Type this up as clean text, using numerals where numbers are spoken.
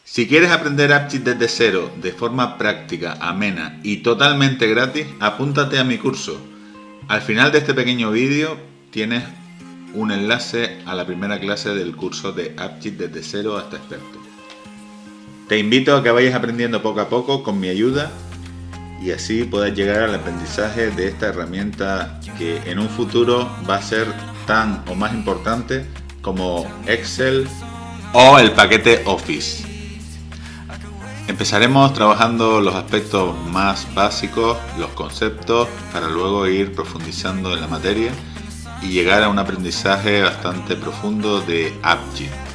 Si quieres aprender AppJit desde cero, de forma práctica, amena y totalmente gratis, apúntate a mi curso. Al final de este pequeño vídeo tienes un enlace a la primera clase del curso de AppJit desde cero hasta experto. Te invito a que vayas aprendiendo poco a poco con mi ayuda y así puedas llegar al aprendizaje de esta herramienta que en un futuro va a ser tan o más importante como Excel o el paquete Office. Empezaremos trabajando los aspectos más básicos, los conceptos, para luego ir profundizando en la materia y llegar a un aprendizaje bastante profundo de AppJit.